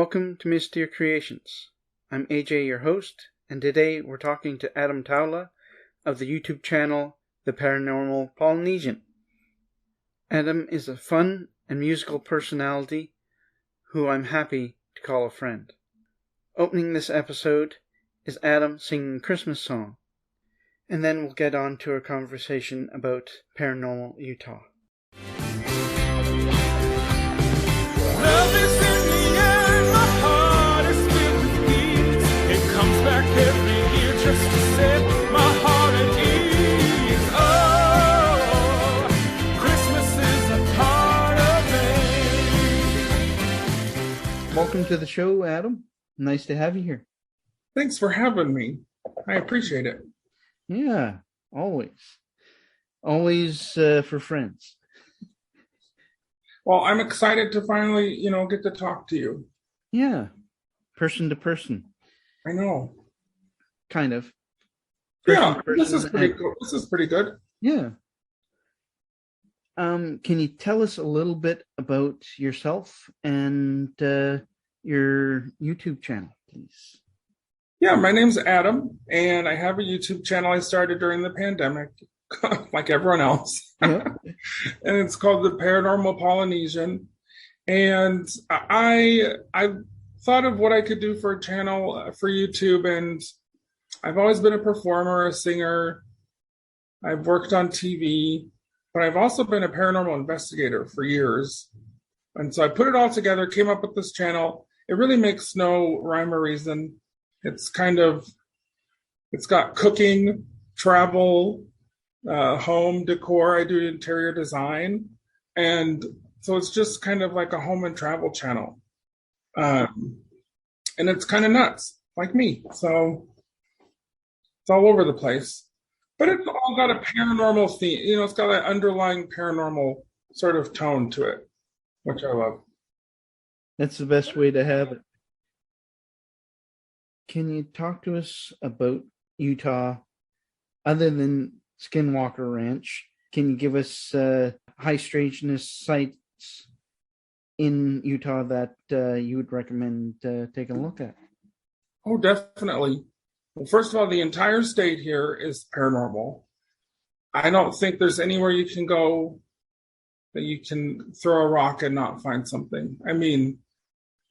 Welcome to Mystere Creations. I'm AJ, your host, and today we're talking to Adam Taula of the YouTube channel The Paranormal Polynesian. Adam is a fun and musical personality who I'm happy to call a friend. Opening this episode is Adam singing a Christmas song, and then we'll get on to our conversation about paranormal Utah. Love is in the air, my heart is filled with peace. It comes back every year just to set my heart at ease. Oh, Christmas is a part of me. Welcome to the show, Adam. Nice to have you here. Thanks for having me. I appreciate it. Yeah, always. Always for friends. Well, I'm excited to finally, get to talk to you. Yeah, person to person. I know. Kind of. Yeah, this is pretty cool. This is pretty good. Yeah. Can you tell us a little bit about yourself and your YouTube channel, please? Yeah, my name's Adam, and I have a YouTube channel I started during the pandemic, like everyone else. Yep. And it's called The Paranormal Polynesian. And I thought of what I could do for a channel for YouTube, and I've always been a performer, a singer. I've worked on TV, but I've also been a paranormal investigator for years. And so I put it all together, came up with this channel. It really makes no rhyme or reason. It's got cooking, travel, home decor. I do interior design. And so it's just kind of like a home and travel channel. And it's kind of nuts, like me. So it's all over the place. But it's all got a paranormal theme. It's got an underlying paranormal sort of tone to it, which I love. That's the best way to have it. Can you talk to us about Utah, other than Skinwalker Ranch? Can you give us high strangeness sites in Utah that you would recommend taking a look at? Oh, definitely. Well, first of all, the entire state here is paranormal. I don't think there's anywhere you can go that you can throw a rock and not find something. I mean,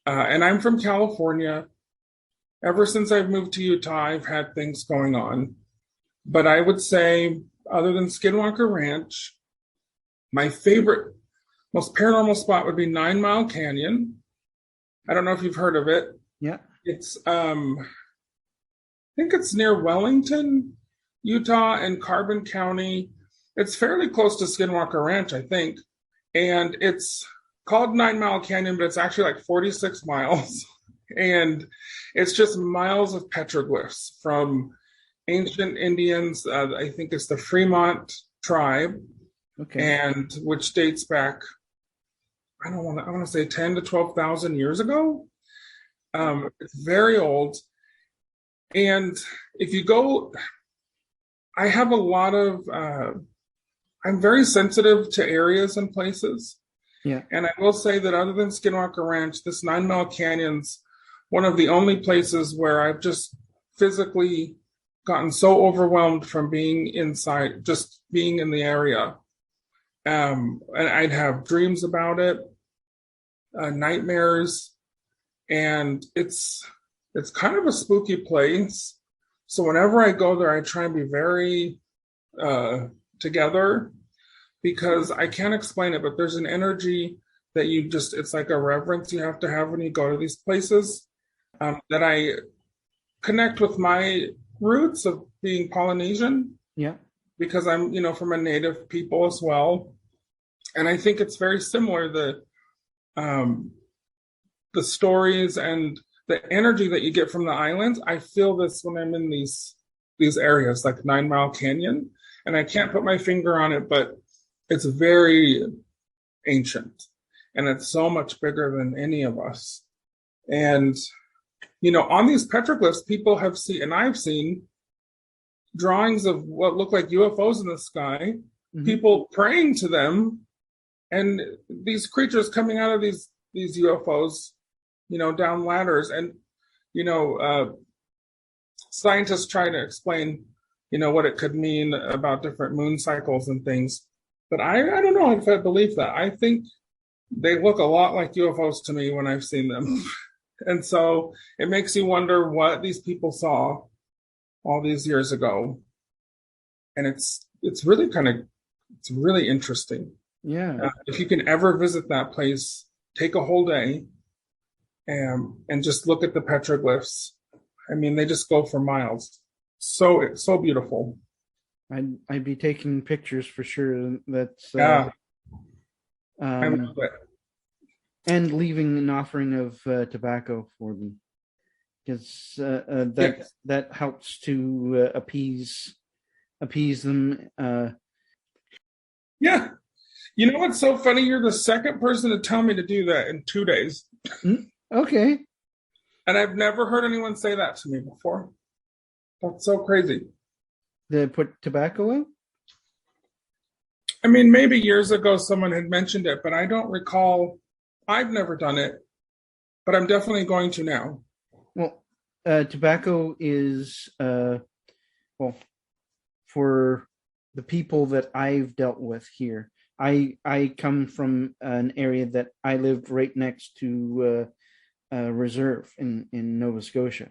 and I'm from California. Ever since I've moved to Utah, I've had things going on. But I would say, other than Skinwalker Ranch, my favorite, most paranormal spot would be 9 Mile Canyon. I don't know if you've heard of it. Yeah. It's, I think it's near Wellington, Utah, and Carbon County. It's fairly close to Skinwalker Ranch, I think. And it's called 9 Mile Canyon, but it's actually like 46 miles. And it's just miles of petroglyphs from ancient Indians. I think it's the Fremont tribe, Okay. and which dates back, I want to say 10 to 12,000 years ago. It's very old. And if you go, I have a lot of, I'm very sensitive to areas and places. Yeah. And I will say that other than Skinwalker Ranch, this 9 Mile Canyon's one of the only places where I've just physically gotten so overwhelmed from being inside, just being in the area. And I'd have dreams about it, nightmares, and it's kind of a spooky place. So whenever I go there, I try and be very together, because I can't explain it, but there's an energy that it's like a reverence you have to have when you go to these places, that I connect with my roots of being Polynesian. Yeah. Because I'm, from a native people as well. And I think it's very similar, the stories and the energy that you get from the islands. I feel this when I'm in these areas, like 9 Mile Canyon. And I can't put my finger on it, but it's very ancient. And it's so much bigger than any of us. And, on these petroglyphs, people have seen, and I've seen, drawings of what look like UFOs in the sky, people praying to them, and these creatures coming out of these UFOs down ladders. And, scientists try to explain, what it could mean about different moon cycles and things. But I don't know if I believe that. I think they look a lot like UFOs to me when I've seen them. And so it makes you wonder what these people saw all these years ago. And it's really it's really interesting. Yeah. If you can ever visit that place, take a whole day and just look at the petroglyphs. I mean, they just go for miles. So beautiful. I'd be taking pictures for sure. That's I love it. And leaving an offering of tobacco for them, because that helps to appease them. Yeah. You know what's so funny? You're the second person to tell me to do that in 2 days. Okay. And I've never heard anyone say that to me before. That's so crazy. They put tobacco out? I mean, maybe years ago someone had mentioned it, but I don't recall. I've never done it, but I'm definitely going to now. Well, tobacco is, for the people that I've dealt with here, I come from an area that I lived right next to a reserve in Nova Scotia.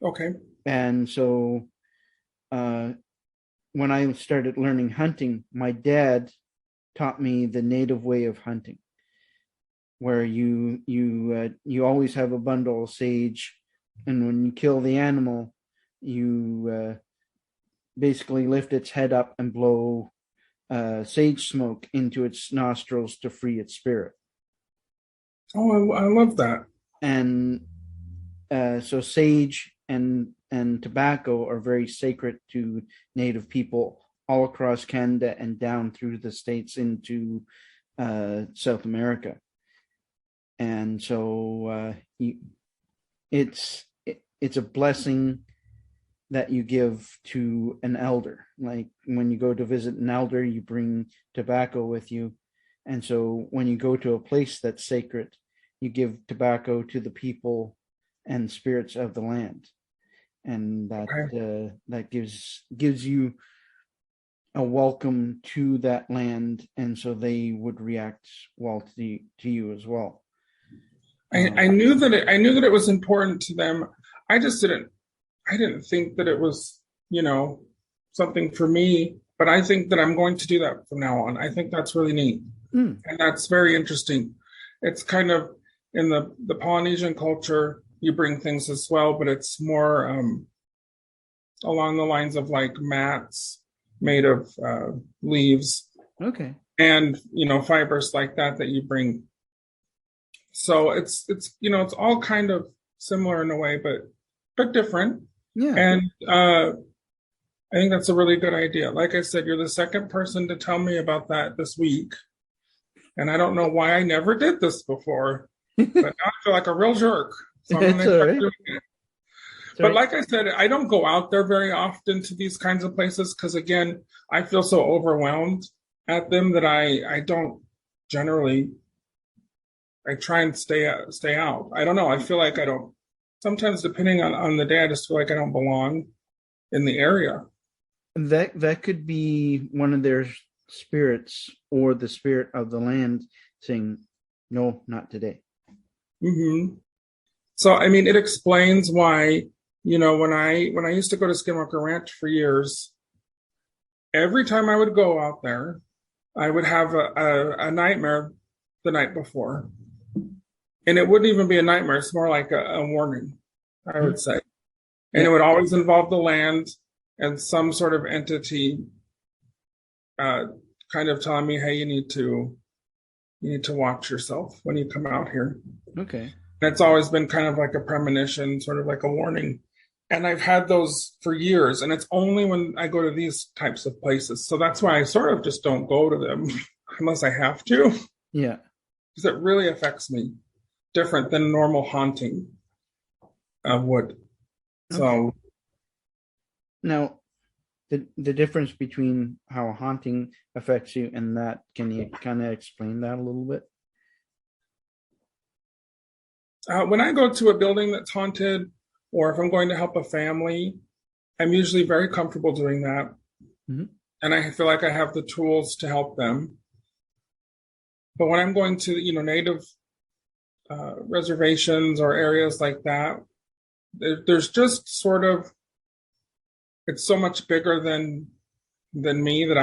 Okay. And so when I started learning hunting, my dad taught me the native way of hunting, where you always have a bundle of sage, and when you kill the animal, you basically lift its head up and blow sage smoke into its nostrils to free its spirit. Oh, I love that. And so sage and tobacco are very sacred to Native people all across Canada and down through the States into South America. And so it's a blessing that you give to an elder. Like when you go to visit an elder, you bring tobacco with you. And so when you go to a place that's sacred, you give tobacco to the people and spirits of the land. And that gives you a welcome to that land, and so they would react well to you as well. I knew that it was important to them. I didn't think that it was, something for me, but I think that I'm going to do that from now on. I think that's really neat. And that's very interesting. It's kind of in the Polynesian culture, you bring things as well, but it's more along the lines of like mats made of leaves. Okay. And, fibers like that you bring. So it's it's all kind of similar in a way, but different. Yeah. And I think that's a really good idea. Like I said, you're the second person to tell me about that this week. And I don't know why I never did this before, but now I feel like a real jerk. So I'm going to start doing it. But like I said, I don't go out there very often to these kinds of places because, again, I feel so overwhelmed at them that I don't generally. I try and stay out. I don't know. I feel like I don't. Sometimes, depending on the day, I just feel like I don't belong in the area. That could be one of their spirits or the spirit of the land saying, "No, not today." Mm-hmm. So, I mean, it explains why, when I used to go to Skinwalker Ranch for years, every time I would go out there, I would have a nightmare the night before. And it wouldn't even be a nightmare. It's more like a warning, I would say. And it would always involve the land and some sort of entity kind of telling me, hey, you need to watch yourself when you come out here. Okay. And it's always been kind of like a premonition, sort of like a warning. And I've had those for years. And it's only when I go to these types of places. So that's why I sort of just don't go to them unless I have to. Yeah. Because it really affects me. Different than normal haunting would. Okay. So now, the difference between how haunting affects you and that, can you kind of explain that a little bit? When I go to a building that's haunted, or if I'm going to help a family, I'm usually very comfortable doing that. Mm-hmm. And I feel like I have the tools to help them. But when I'm going to, native reservations or areas like that, there's just sort of, it's so much bigger than me that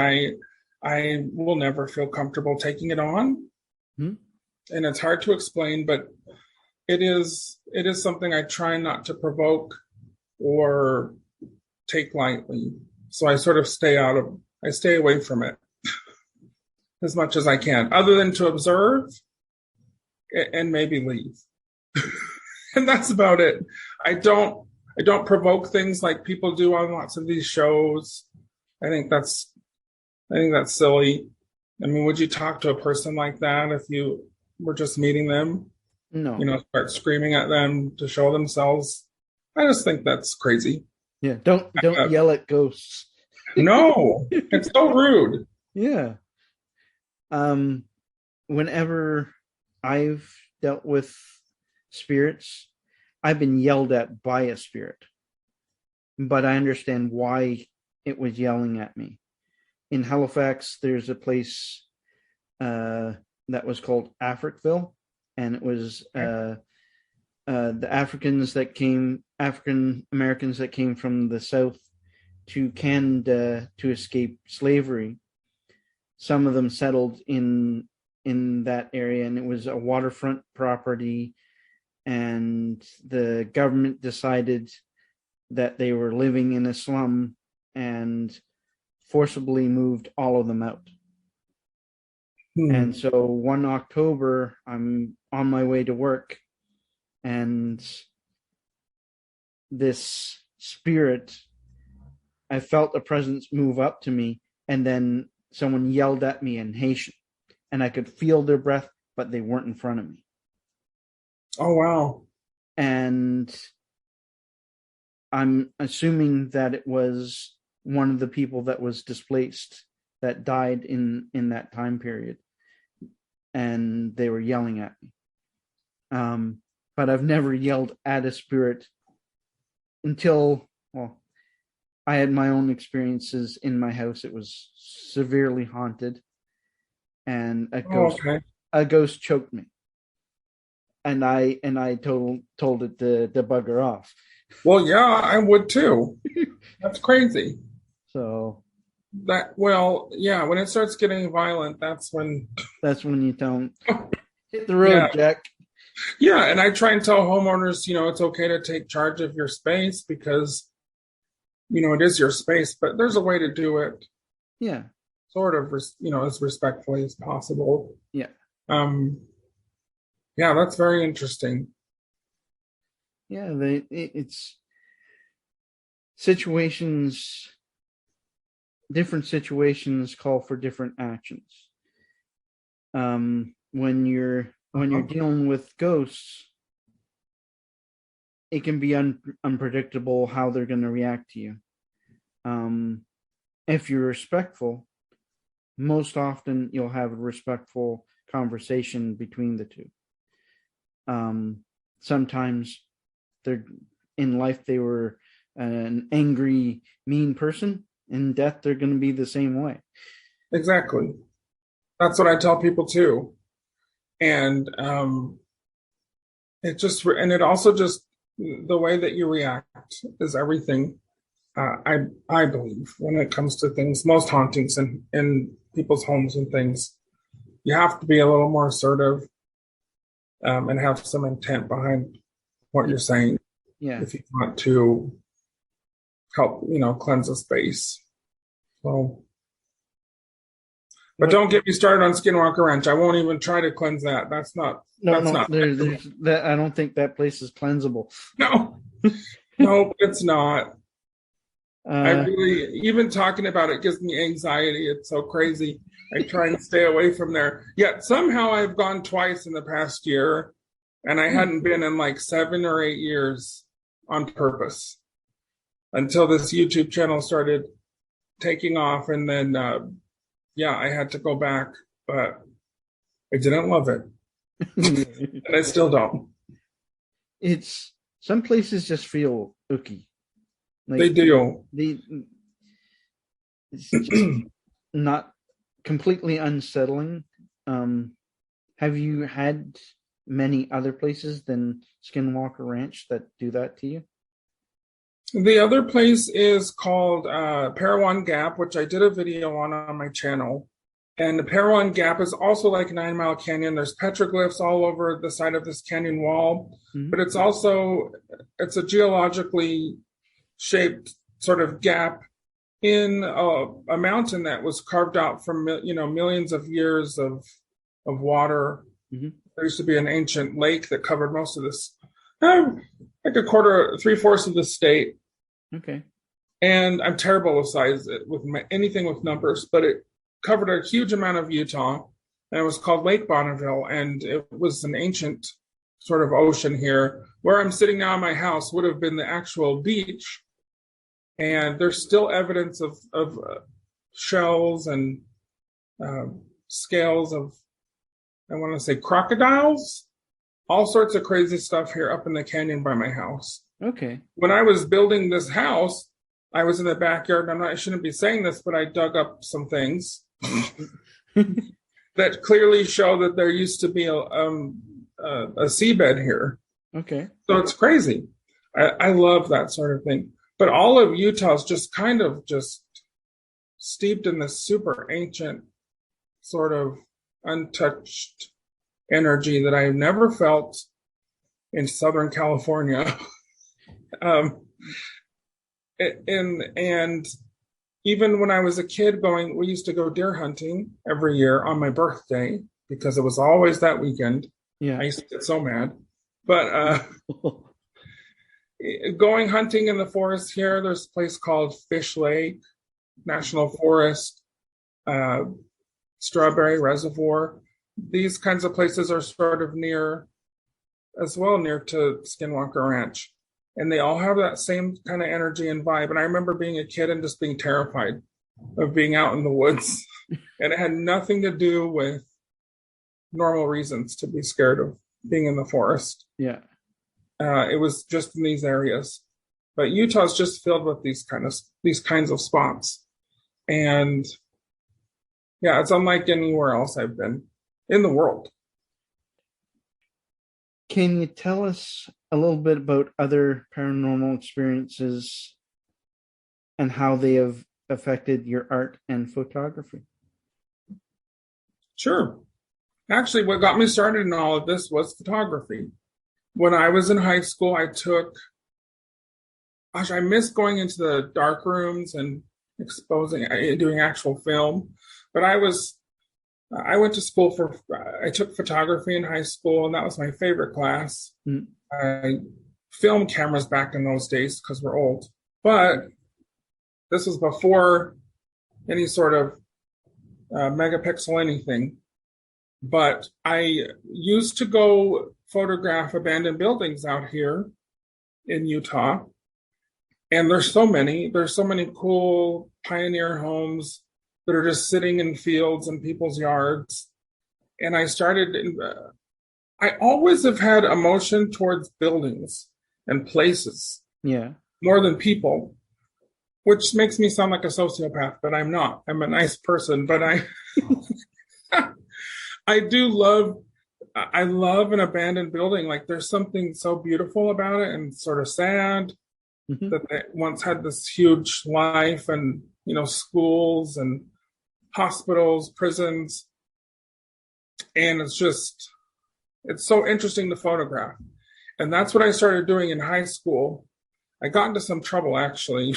I will never feel comfortable taking it on. Mm-hmm. And it's hard to explain, but it is something I try not to provoke or take lightly. So I sort of stay away from it as much as I can, other than to observe and maybe leave. And that's about it. I don't provoke things like people do on lots of these shows. I think that's silly. I mean, would you talk to a person like that if you were just meeting them? No. Start screaming at them to show themselves. I just think that's crazy. Yeah, don't yell at ghosts. No, it's so rude. Yeah. Whenever I've dealt with spirits, I've been yelled at by a spirit, but I understand why it was yelling at me. In Halifax, there's a place that was called Africville, and it was the African Americans that came from the South to Canada to escape slavery. Some of them settled in that area, and it was a waterfront property, and the government decided that they were living in a slum and forcibly moved all of them out. And so one October, I'm on my way to work, and this spirit, I felt a presence move up to me, and then someone yelled at me in Haitian, and I could feel their breath, but they weren't in front of me. Oh, wow. And I'm assuming that it was one of the people that was displaced that died in that time period, and they were yelling at me. But I've never yelled at a spirit until, I had my own experiences in my house. It was severely haunted, and a ghost choked me, and I told it to bugger off. Well, yeah, I would too. That's crazy. So when it starts getting violent, that's when you don't hit the road, Jack. Yeah, and I try and tell homeowners, it's okay to take charge of your space because, it is your space, but there's a way to do it. Yeah. Sort of, as respectfully as possible. Yeah. Yeah, that's very interesting. Yeah, it's situations. Different situations call for different actions. When you're dealing with ghosts, it can be unpredictable how they're going to react to you. If you're respectful, most often you'll have a respectful conversation between the two. Sometimes in life they were an angry, mean person. In death, they're going to be the same way. Exactly. That's what I tell people too. And it also just the way that you react is everything. I believe when it comes to things, most hauntings in people's homes and things, you have to be a little more assertive and have some intent behind what you're saying. Yeah. If you want to help, cleanse a space. So, but don't get me started on Skinwalker Ranch. I won't even try to cleanse that. That's not. There's that. I don't think that place is cleansable. No, it's not. I really, even talking about it gives me anxiety. It's so crazy. I try and stay away from there. Yet somehow I've gone twice in the past year, and I hadn't been in like 7 or 8 years on purpose until this YouTube channel started taking off. And then, I had to go back, but I didn't love it. And I still don't. It's some places just feel ooky. Like They do. it's just not completely unsettling. Have you had many other places than Skinwalker Ranch that do that to you? The other place is called Parawan Gap, which I did a video on my channel. And the Parawan Gap is also like 9 Mile Canyon. There's petroglyphs all over the side of this canyon wall, but it's a geologically shaped sort of gap in a mountain that was carved out from millions of years of water. There used to be an ancient lake that covered most of this, like three-fourths of the state. Okay. And I'm terrible with size with anything with numbers, but it covered a huge amount of Utah, and it was called Lake Bonneville, and it was an ancient sort of ocean here. Where I'm sitting now in my house would have been the actual beach, and there's still evidence of shells and scales of, I want to say, crocodiles, all sorts of crazy stuff here up in the canyon by my house. Okay. When I was building this house, I was in the backyard, and I shouldn't be saying this, but I dug up some things that clearly show that there used to be a seabed here. Okay. So it's crazy. I love that sort of thing. But all of Utah is just kind of just steeped in this super ancient sort of untouched energy that I've never felt in Southern California. And even when I was a kid we used to go deer hunting every year on my birthday because it was always that weekend. Yeah. I used to get so mad. But going hunting in the forest here, there's a place called Fish Lake National Forest, Strawberry Reservoir. These kinds of places are sort of near to Skinwalker Ranch. And they all have that same kind of energy and vibe. And I remember being a kid and just being terrified of being out in the woods. And it had nothing to do with normal reasons to be scared of being in the forest. Yeah. It was just in these areas. But Utah's just filled with these kinds of spots. And yeah, it's unlike anywhere else I've been in the world. Can you tell us a little bit about other paranormal experiences and how they have affected your art and photography? Sure. Actually, what got me started in all of this was photography. When I was in high school, I missed going into the dark rooms and doing actual film. But I went to school I took photography in high school, and that was my favorite class. Film cameras back in those days because we're old. But this was before any sort of megapixel anything. But I used to go photograph abandoned buildings out here in Utah. And there's so many cool pioneer homes that are just sitting in fields and people's yards. And I always have had emotion towards buildings and places. Yeah. More than people, which makes me sound like a sociopath, but I'm not. I'm a nice person, but I love an abandoned building. Like there's something so beautiful about it and sort of sad that they once had this huge life and, schools and hospitals, prisons. And it's so interesting to photograph. And that's what I started doing in high school. I got into some trouble, actually,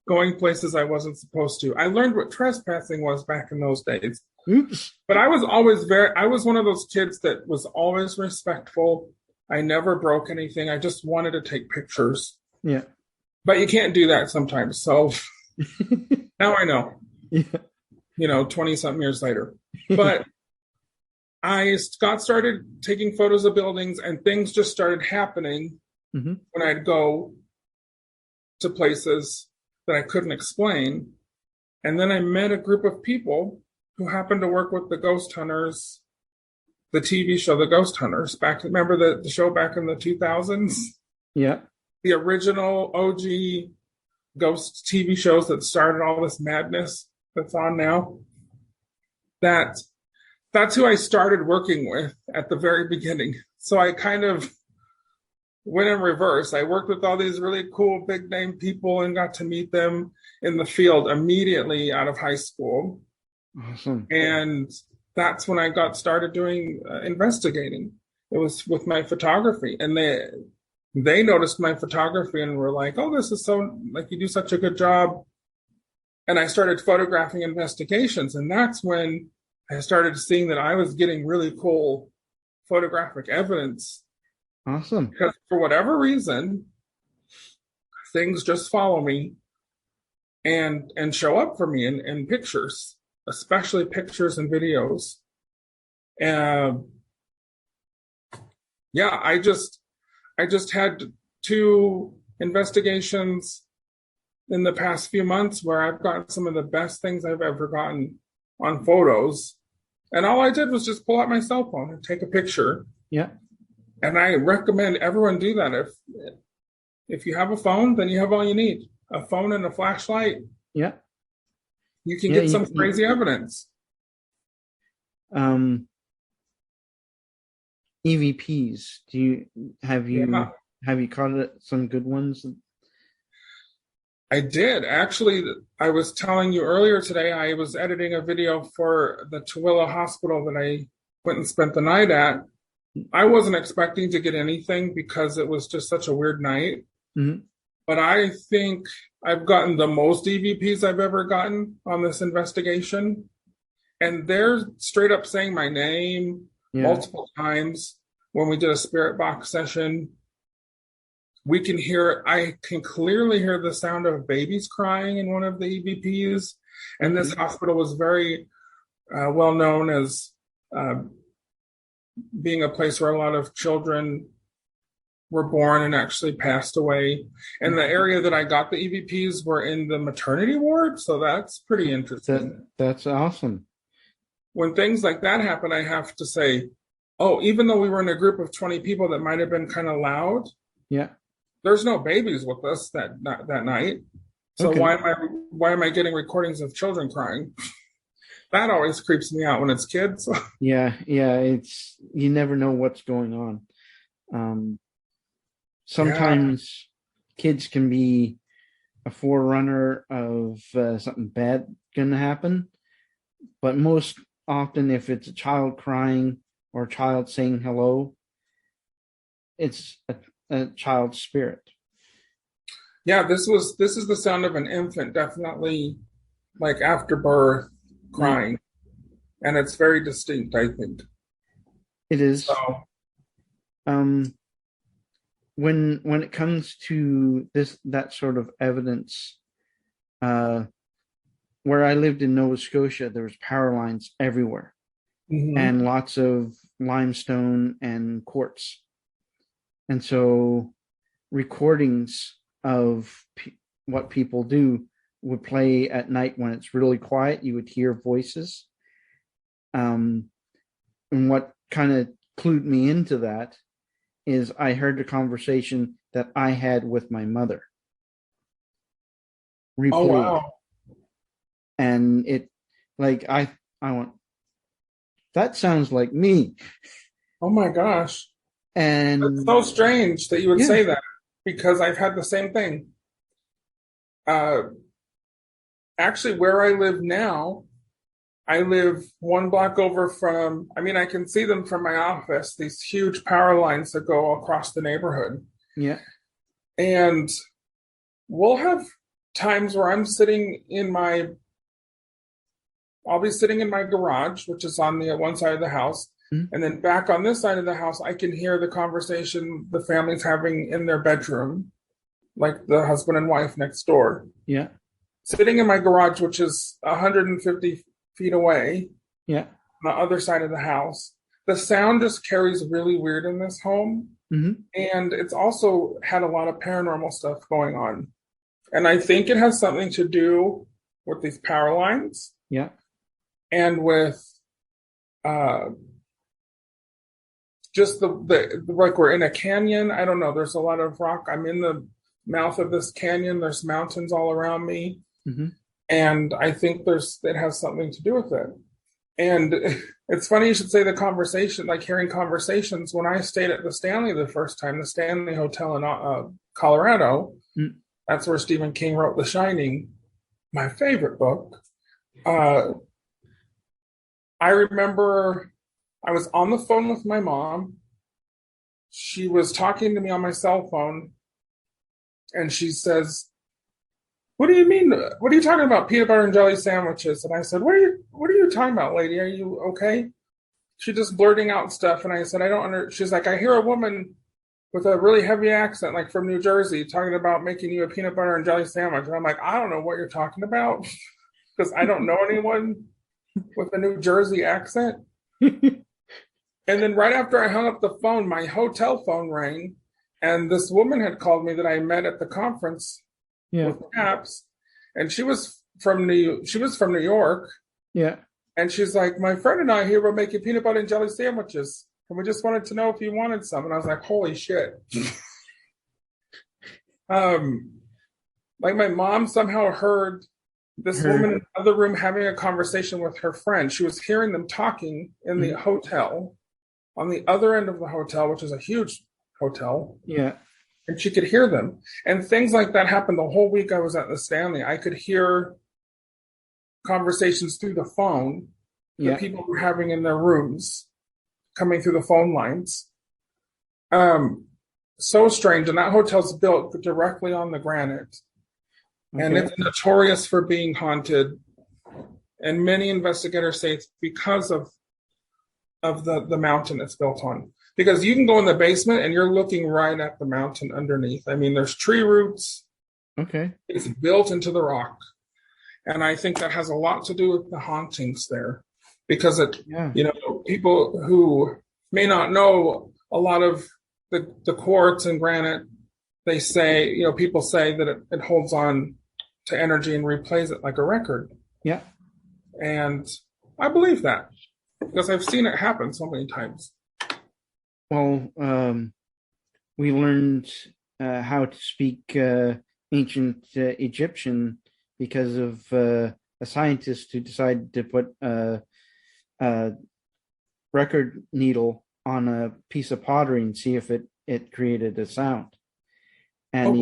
going places I wasn't supposed to. I learned what trespassing was back in those days. Oops. But I was one of those kids that was always respectful. I never broke anything. I just wanted to take pictures. Yeah. But you can't do that sometimes. So now I know. Yeah. 20-something years later. But I got started taking photos of buildings, and things just started happening when I'd go to places that I couldn't explain. And then I met a group of people who happened to work with the ghost hunters the TV show, The Ghost Hunters. Remember the show back in the 2000s? Yeah. The original OG ghost TV shows that started all this madness that's on now. That's who I started working with at the very beginning. So I kind of went in reverse. I worked with all these really cool big name people and got to meet them in the field immediately out of high school. Awesome. And that's when I got started doing investigating. It was with my photography, and they noticed my photography and were like, "Oh, this is so, like, you do such a good job." And I started photographing investigations, and that's when I started seeing that I was getting really cool photographic evidence. Awesome. Because for whatever reason, things just follow me and show up for me in pictures, especially pictures and videos. Yeah, I just had 2 investigations in the past few months where I've gotten some of the best things I've ever gotten on photos. And all I did was just pull out my cell phone and take a picture. Yeah. And I recommend everyone do that. If you have a phone, then you have all you need. A phone and a flashlight. Yeah. You can get some crazy evidence. EVPs. Have you caught some good ones? I did. Actually, I was telling you earlier today, I was editing a video for the Tooele Hospital that I went and spent the night at. I wasn't expecting to get anything because it was just such a weird night. Mm-hmm. But I think I've gotten the most EVPs I've ever gotten on this investigation. And they're straight up saying my name multiple times. When we did a spirit box session, I can clearly hear the sound of babies crying in one of the EVPs. And this hospital was very well known as being a place where a lot of children were born and actually passed away. And the area that I got the EVPs were in the maternity ward. So that's pretty interesting. That's awesome. When things like that happen, I have to say, oh, even though we were in a group of 20 people that might have been kind of loud, there's no babies with us that night. So why am I getting recordings of children crying? That always creeps me out when it's kids. Yeah, it's, you never know what's going on. Sometimes kids can be a forerunner of something bad going to happen, but most often, if it's a child crying or a child saying hello, it's a child's spirit. Yeah, this is the sound of an infant, definitely like after birth crying. And it's very distinct, I think. It is. So, when it comes to that sort of evidence, where I lived in Nova Scotia, there was power lines everywhere, and lots of limestone and quartz. And so recordings of what people do would play at night when it's really quiet. You would hear voices. And what kind of clued me into that is I heard the conversation that I had with my mother replayed. Oh, wow. And it, like, I went, that sounds like me. Oh my gosh. And it's so strange that you would say that, because I've had the same thing. Actually, where I live now, I live 1 block over from, I can see them from my office, these huge power lines that go across the neighborhood. Yeah. And we'll have times where I'll be sitting in my garage, which is on the one side of the house. And then back on this side of the house, I can hear the conversation the family's having in their bedroom, like the husband and wife next door. Yeah. Sitting in my garage, which is 150 feet away, on the other side of the house. The sound just carries really weird in this home. And it's also had a lot of paranormal stuff going on. And I think it has something to do with these power lines. Yeah. And with just the like we're in a canyon. I don't know. There's a lot of rock. I'm in the mouth of this canyon. There's mountains all around me. Mm-hmm. And I think it has something to do with it. And it's funny you should say the conversation, like hearing conversations. When I stayed at the Stanley the first time, the Stanley Hotel in Colorado, that's where Stephen King wrote The Shining, my favorite book. I remember I was on the phone with my mom. She was talking to me on my cell phone, and she says, "What do you mean? What are you talking about? Peanut butter and jelly sandwiches?" And I said, "What are you talking about, lady? Are you okay?" She just blurting out stuff, and I said, "I don't under." She's like, "I hear a woman with a really heavy accent, like from New Jersey, talking about making you a peanut butter and jelly sandwich." And I'm like, "I don't know what you're talking about," because I don't know anyone with a New Jersey accent. And then right after I hung up the phone, my hotel phone rang, and this woman had called me that I met at the conference with Caps, and she was from New York. Yeah. And she's like, "My friend and I here were making peanut butter and jelly sandwiches, and we just wanted to know if you wanted some." And I was like, "Holy shit!" Like my mom somehow heard this woman in the other room having a conversation with her friend. She was hearing them talking in the hotel, on the other end of the hotel, which is a huge hotel. Yeah. And she could hear them. And things like that happened the whole week I was at the Stanley. I could hear conversations through the phone that people were having in their rooms, coming through the phone lines. So strange. And that hotel's built directly on the granite. Okay. And it's notorious for being haunted. And many investigators say it's because of the mountain it's built on. Because you can go in the basement and you're looking right at the mountain underneath. I mean, there's tree roots. Okay. It's built into the rock. And I think that has a lot to do with the hauntings there. Because people who may not know a lot of the quartz and granite, they say, people say that it holds on to energy and replays it like a record. Yeah. And I believe that because I've seen it happen so many times. Well, we learned how to speak ancient Egyptian because of a scientist who decided to put a record needle on a piece of pottery and see if it created a sound. And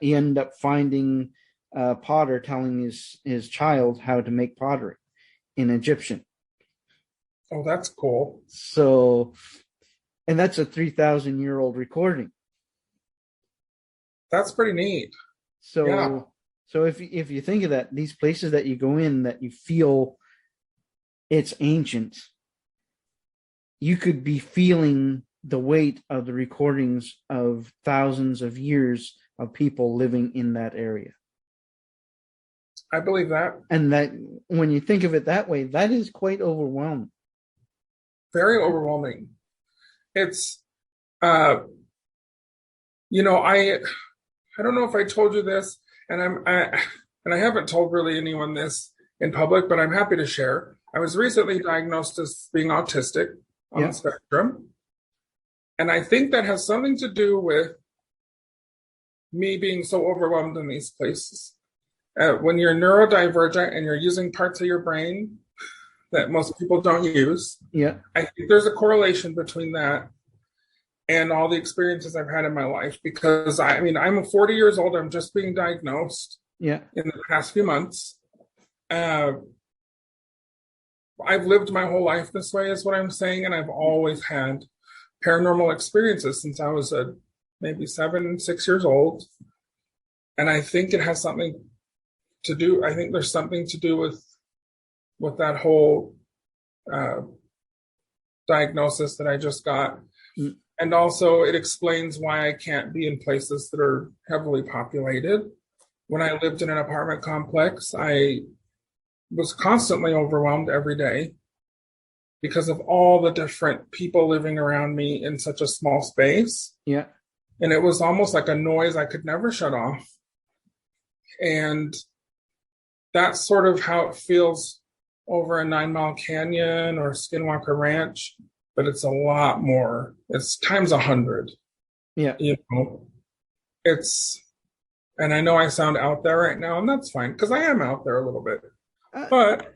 he ended up finding a potter telling his child how to make pottery in Egyptian. Oh, that's cool. So, and that's a 3,000-year-old recording. That's pretty neat. So if you think of that, these places that you go in that you feel it's ancient, you could be feeling the weight of the recordings of thousands of years of people living in that area. I believe that. And that when you think of it that way, that is quite overwhelming. Very overwhelming. It's, I don't know if I told you this, and I haven't told really anyone this in public, but I'm happy to share. I was recently diagnosed as being autistic on the spectrum. And I think that has something to do with me being so overwhelmed in these places. When you're neurodivergent and you're using parts of your brain that most people don't use, I think there's a correlation between that and all the experiences I've had in my life. Because I'm 40 years old. I'm just being diagnosed in the past few months. I've lived my whole life this way, is what I'm saying, and I've always had paranormal experiences since I was maybe 6 years old. And I think it has something to do. I think there's something to do with that whole diagnosis that I just got. And also it explains why I can't be in places that are heavily populated. When I lived in an apartment complex, I was constantly overwhelmed every day because of all the different people living around me in such a small space. Yeah. And it was almost like a noise I could never shut off. And that's sort of how it feels over a 9 Mile Canyon or Skinwalker Ranch. but it's a lot more. It's times 100. Yeah. You know, and I know I sound out there right now, and that's fine because I am out there a little bit. But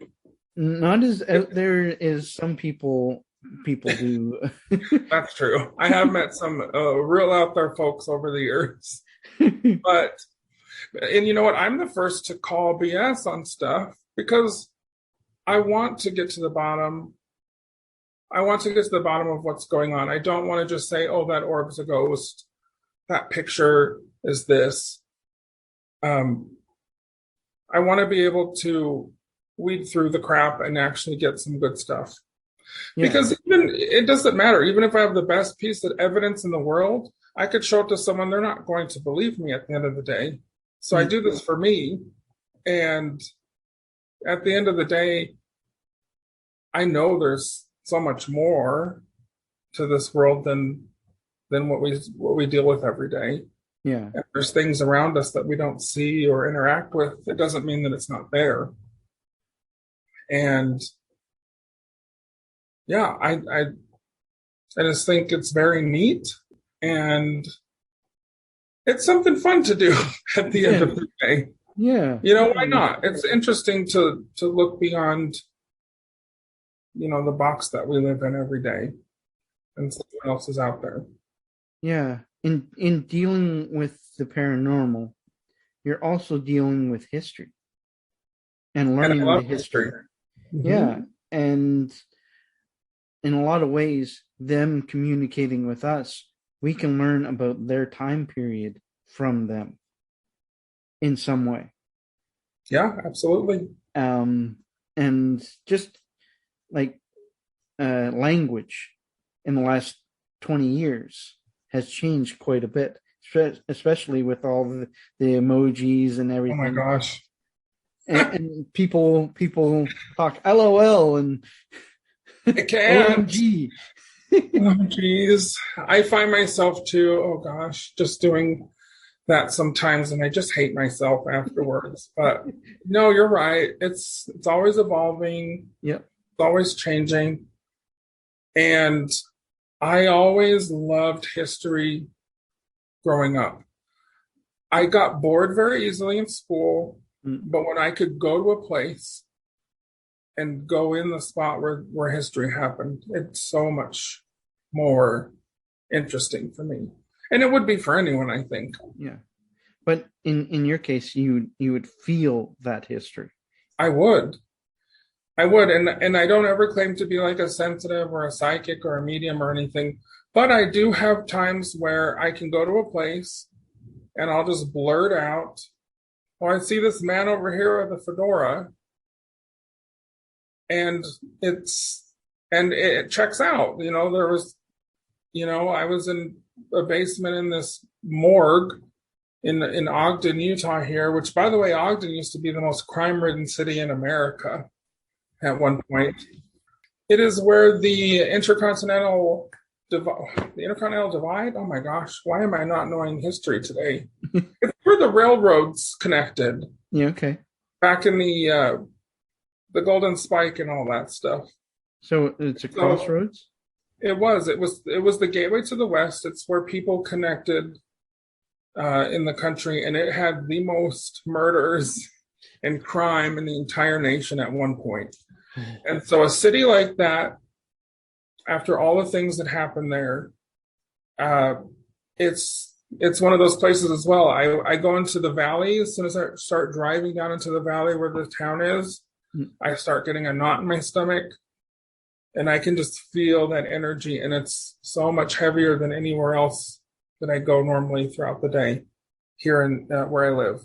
not as out there as some people do. that's true. I have met some real out there folks over the years. And you know what? I'm the first to call BS on stuff because I want to get to the bottom. I want to get to the bottom of what's going on. I don't want to just say, oh, that orb's a ghost. That picture is this. I want to be able to weed through the crap and actually get some good stuff. Yeah. Because it doesn't matter. Even if I have the best piece of evidence in the world, I could show it to someone. They're not going to believe me at the end of the day. So I do this for me. And at the end of the day, I know there's so much more to this world than what we deal with every day. Yeah. If there's things around us that we don't see or interact with, it doesn't mean that it's not there. And yeah, I just think it's very neat, and it's something fun to do at the end of the day. Yeah. You know, why not? It's interesting to look beyond, the box that we live in every day and see what else is out there. Yeah. In dealing with the paranormal, you're also dealing with history and learning the history. Mm-hmm. Yeah. And in a lot of ways, them communicating with us, we can learn about their time period from them in some way. Yeah, absolutely. And just like language in the last 20 years has changed quite a bit, especially with all the emojis and everything. Oh my gosh. And people talk LOL and I can't. OMG. Oh geez. I find myself too, oh gosh, just doing that sometimes, and I just hate myself afterwards. But no, you're right. It's always evolving. Yep. It's always changing. And I always loved history growing up. I got bored very easily in school, but when I could go to a place and go in the spot where history happened, it's so much more interesting for me. And it would be for anyone, I think. Yeah. But in your case, you would feel that history. I would. And I don't ever claim to be like a sensitive or a psychic or a medium or anything, but I do have times where I can go to a place and I'll just blurt out, oh, I see this man over here with a fedora, and it checks out. There was, I was in a basement in this morgue in Ogden, Utah here, which, by the way, Ogden used to be the most crime-ridden city in America at one point. It is where the Intercontinental Divide, oh my gosh, why am I not knowing history today? It's where the railroads connected. Yeah, okay. Back in the Golden Spike and all that stuff. So it's a crossroads? It was the gateway to the West. It's where people connected in the country, and it had the most murders and crime in the entire nation at one point. And so a city like that, after all the things that happened there, it's one of those places as well. I go into the valley. As soon as I start driving down into the valley where the town is, I start getting a knot in my stomach, and I can just feel that energy, and it's so much heavier than anywhere else that I go normally throughout the day here in where I live.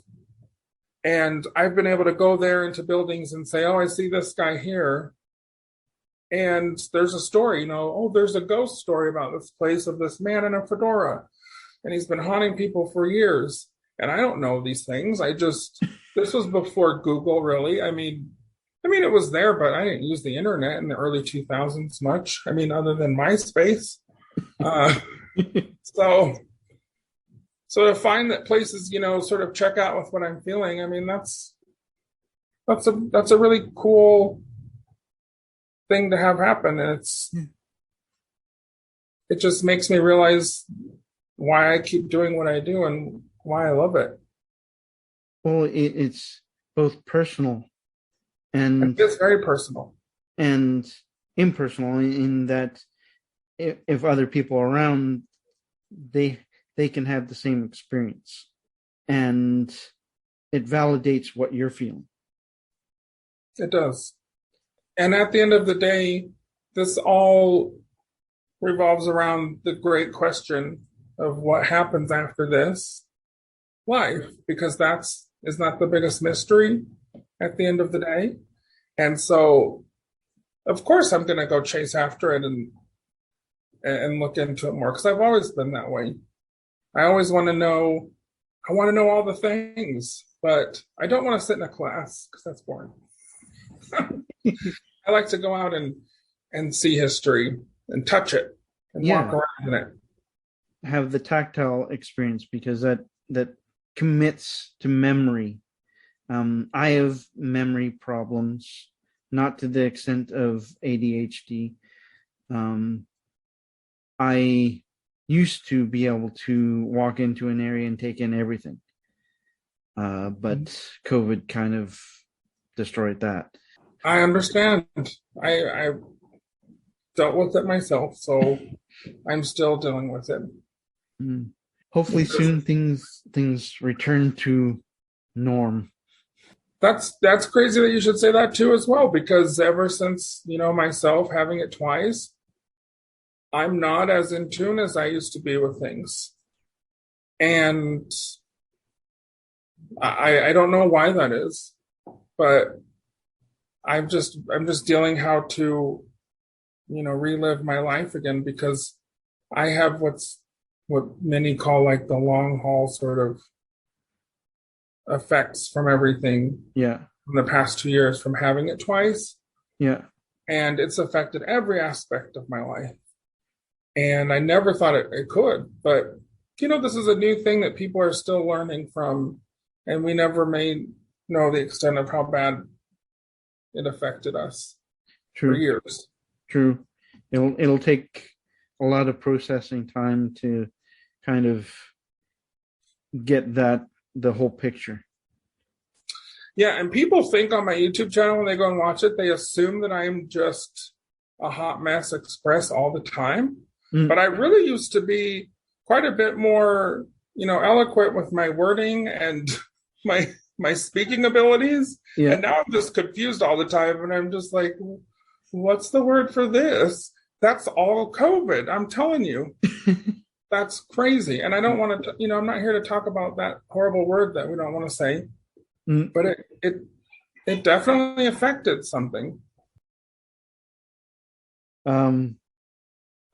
And I've been able to go there into buildings and say, oh, I see this guy here. And there's a story, there's a ghost story about this place of this man in a fedora. And he's been haunting people for years. And I don't know these things. This was before Google, really. I mean, it was there, but I didn't use the internet in the early 2000s much. Other than MySpace. So to find that places, sort of check out with what I'm feeling, that's a really cool thing to have happen. And it just makes me realize why I keep doing what I do and why I love it. Well, it's both personal and It's very personal. and impersonal in that if other people are around, they can have the same experience, and it validates what you're feeling. It does. And at the end of the day, this all revolves around the great question of what happens after this life, because isn't that the biggest mystery at the end of the day? And so, of course, I'm going to go chase after it and look into it more, because I've always been that way. I always want to know. I want to know all the things, but I don't want to sit in a class because that's boring. I like to go out and see history and touch it and walk around in it. Have the tactile experience, because that commits to memory. I have memory problems, not to the extent of ADHD. I used to be able to walk into an area and take in everything. But COVID kind of destroyed that. I understand. I dealt with it myself, so I'm still dealing with it. Hopefully soon things return to norm. That's crazy that you should say that too as well, because ever since, myself having it twice, I'm not as in tune as I used to be with things. And I don't know why that is, but I'm just dealing how to, relive my life again, because I have what many call like the long haul sort of effects from everything. Yeah. In the past 2 years from having it twice. Yeah. And it's affected every aspect of my life. And I never thought it could, but this is a new thing that people are still learning from, and we never may know the extent of how bad it affected us. True. For years. True. It'll take a lot of processing time to kind of get the whole picture. Yeah, and people think on my YouTube channel when they go and watch it, they assume that I'm just a hot mess express all the time. But I really used to be quite a bit more, eloquent with my wording and my speaking abilities. Yeah. And now I'm just confused all the time, and I'm just like, what's the word for this? That's all COVID. I'm telling you. That's crazy. And I don't want to, I'm not here to talk about that horrible word that we don't want to say. But it definitely affected something.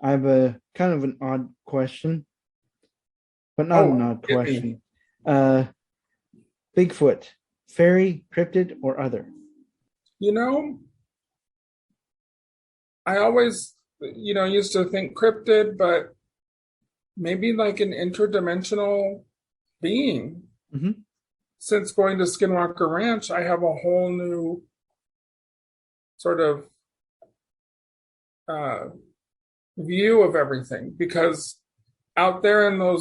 I have a kind of an odd question, but not an odd question. Bigfoot, fairy, cryptid, or other? I always, used to think cryptid, but maybe like an interdimensional being. Mm-hmm. Since going to Skinwalker Ranch, I have a whole new sort of view of everything, because out there in the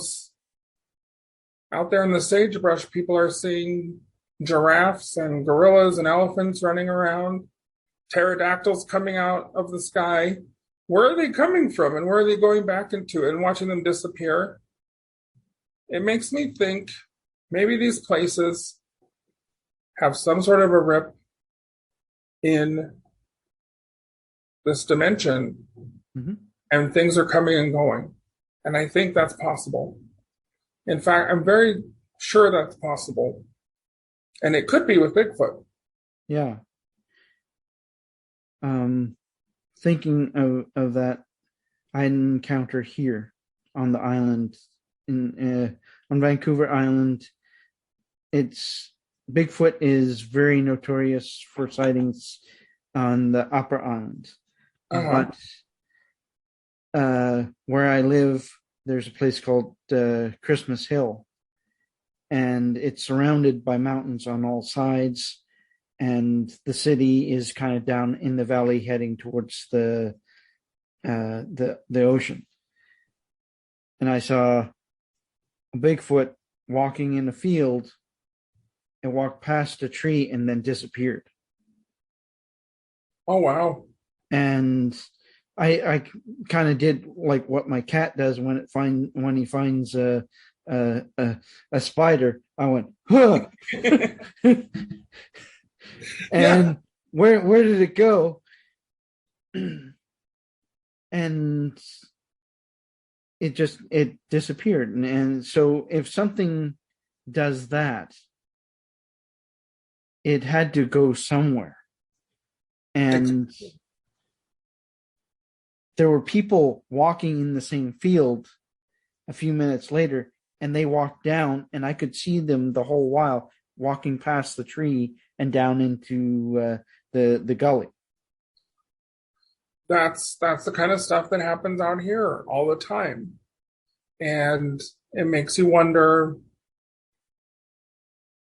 sagebrush, people are seeing giraffes and gorillas and elephants running around, pterodactyls coming out of the sky. Where are they coming from, and where are they going back into, and watching them disappear? It makes me think maybe these places have some sort of a rip in this dimension, and things are coming and going. And I think that's possible. In fact, I'm very sure that's possible. And it could be with Bigfoot. Yeah. Thinking of that, I had an encounter here on the island, on Vancouver Island. Bigfoot is very notorious for sightings on the upper island. But where I live, there's a place called Christmas Hill, and it's surrounded by mountains on all sides, and the city is kind of down in the valley heading towards the ocean. and I saw a Bigfoot walking in a field and walked past a tree and then disappeared. Oh, wow. And I kind of did like what my cat does when he finds a spider. I went, huh. And where did it go? And it disappeared. And so if something does that, it had to go somewhere. And there were people walking in the same field a few minutes later, and they walked down, and I could see them the whole while walking past the tree and down into the gully. That's the kind of stuff that happens out here all the time. And it makes you wonder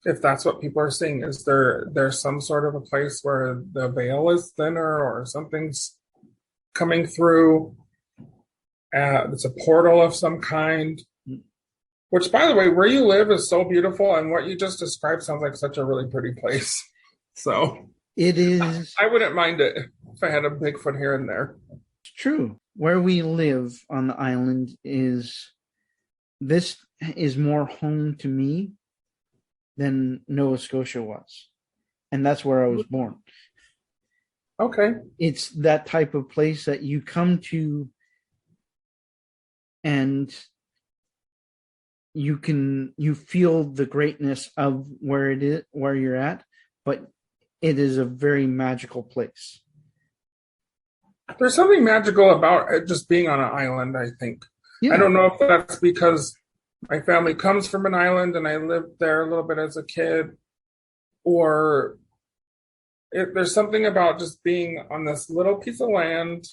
if that's what people are seeing. Is there's some sort of a place where the veil is thinner or something's coming through? It's a portal of some kind. Which, by the way, where you live is so beautiful, and what you just described sounds like such a really pretty place. So it is. I wouldn't mind it if I had a Bigfoot here and there. It's true. Where we live on the island is more home to me than Nova Scotia was. And that's where I was born. Okay. It's that type of place that you come to and you feel the greatness of where you're at, but it is a very magical place. There's something magical about it just being on an island, I think. Yeah. I don't know if that's because my family comes from an island and I lived there a little bit as a kid, or there's something about just being on this little piece of land,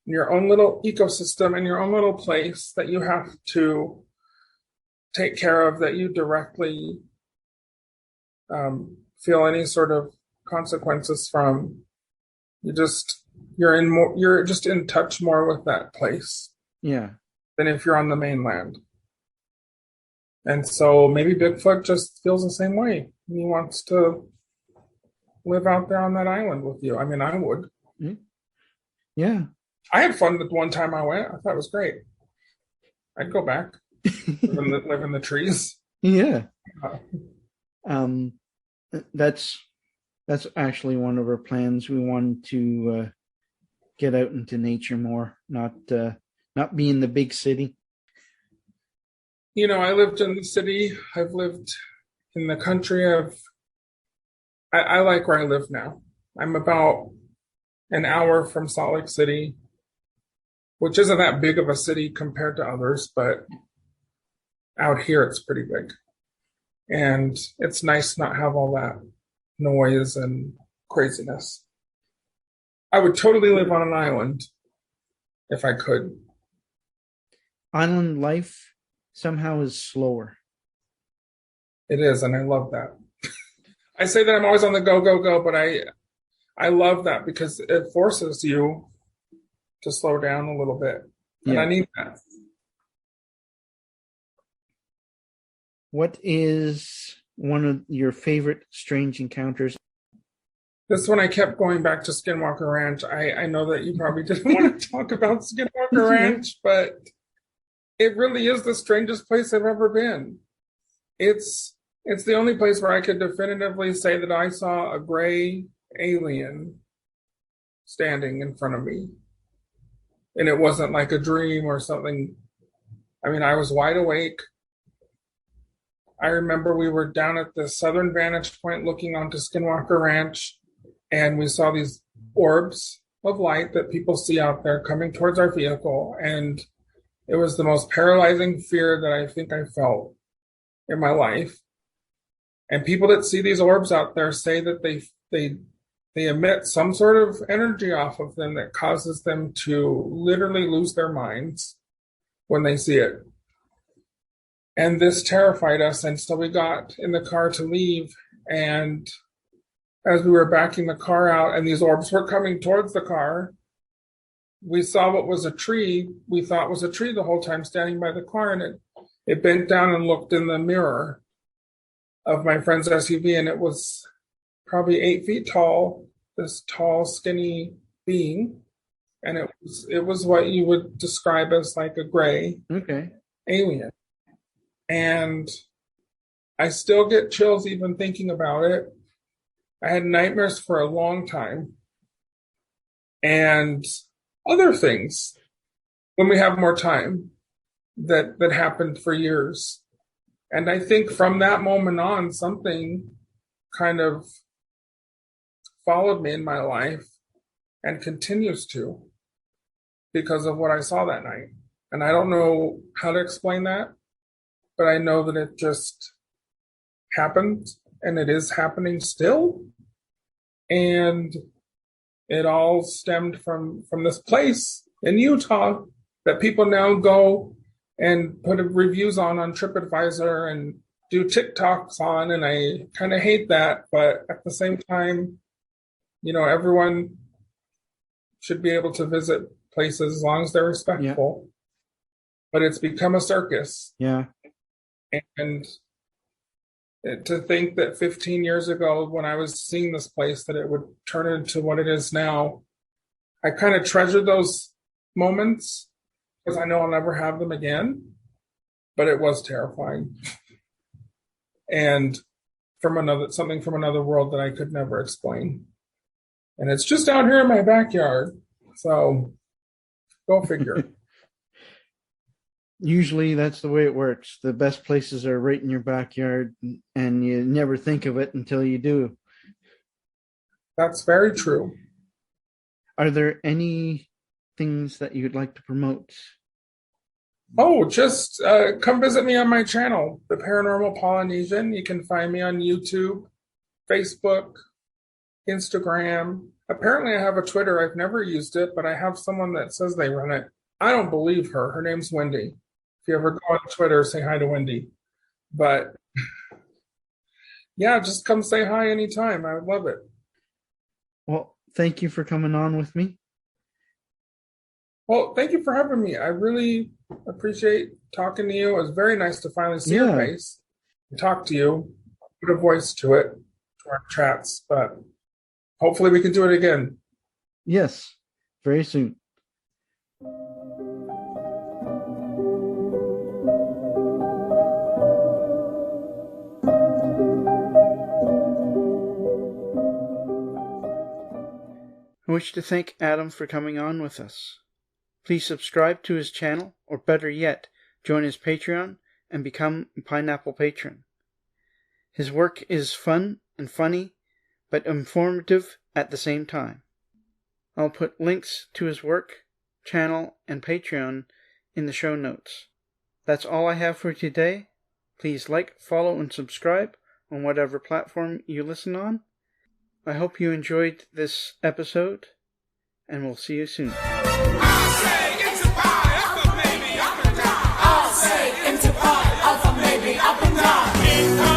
in your own little ecosystem, in your own little place that you have to take care of, that you directly feel any sort of consequences from. You're just in touch more with that place. Yeah. Than if you're on the mainland. And so maybe Bigfoot just feels the same way. He wants to live out there on that island with you. I mean, I would. Yeah. I had fun the one time I went. I thought it was great. I'd go back. live in the trees. Yeah. That's actually one of our plans. We wanted to get out into nature more, not be in the big city. You know, I lived in the city. I've lived in the country. I like where I live now. I'm about an hour from Salt Lake City, which isn't that big of a city compared to others, but out here it's pretty big. And it's nice to not have all that noise and craziness. I would totally live on an island if I could. Island life somehow is slower. It is, and I love that. I say that I'm always on the go, but I love that because it forces you to slow down a little bit. And I need that. What is one of your favorite strange encounters? This one I kept going back to Skinwalker Ranch. I know that you probably didn't want to talk about Skinwalker Ranch, but it really is the strangest place I've ever been. It's the only place where I could definitively say that I saw a gray alien standing in front of me. And it wasn't like a dream or something. I mean, I was wide awake. I remember we were down at the southern vantage point looking onto Skinwalker Ranch, and we saw these orbs of light that people see out there coming towards our vehicle. And it was the most paralyzing fear that I think I felt in my life. And people that see these orbs out there say that they emit some sort of energy off of them that causes them to literally lose their minds when they see it. And this terrified us, and so we got in the car to leave, and as we were backing the car out and these orbs were coming towards the car, we saw what was a tree, we thought was a tree the whole time standing by the car, and it bent down and looked in the mirror of my friend's SUV, and it was probably 8 feet tall, this tall, skinny being. And it was what you would describe as like a gray alien. And I still get chills even thinking about it. I had nightmares for a long time. And other things when we have more time that happened for years. And I think from that moment on, something kind of followed me in my life and continues to, because of what I saw that night. And I don't know how to explain that, but I know that it just happened, and it is happening still. And it all stemmed from this place in Utah that people now go and put reviews on TripAdvisor and do TikToks on. And I kind of hate that, but at the same time, everyone should be able to visit places as long as they're respectful. Yeah. But it's become a circus. Yeah. And to think that 15 years ago when I was seeing this place that it would turn into what it is now, I kind of treasure those moments because I know I'll never have them again. But it was terrifying. And something from another world that I could never explain. And it's just out here in my backyard. So go figure. Usually that's the way it works. The best places are right in your backyard, and you never think of it until you do. That's very true. Are there any things that you'd like to promote? Oh, just come visit me on my channel, The Paranormal Polynesian. You can find me on YouTube, Facebook, Instagram. Apparently I have a Twitter. I've never used it, but I have someone that says they run it. I don't believe her. Her name's Wendy. If you ever go on Twitter, say hi to Wendy. But yeah, just come say hi anytime. I would love it. Well, thank you for coming on with me. Well, thank you for having me. I really appreciate talking to you. It was very nice to finally see your face and talk to you, put a voice to it, to our chats. But hopefully we can do it again. Yes, very soon. I wish to thank Adam for coming on with us. Please subscribe to his channel, or better yet, join his Patreon and become a Pineapple patron. His work is fun and funny, but informative at the same time. I'll put links to his work, channel, and Patreon in the show notes. That's all I have for today. Please like, follow, and subscribe on whatever platform you listen on. I hope you enjoyed this episode, and we'll see you soon. I'll say into pie, up and maybe up and down. I'll say into pie, up and maybe up and down.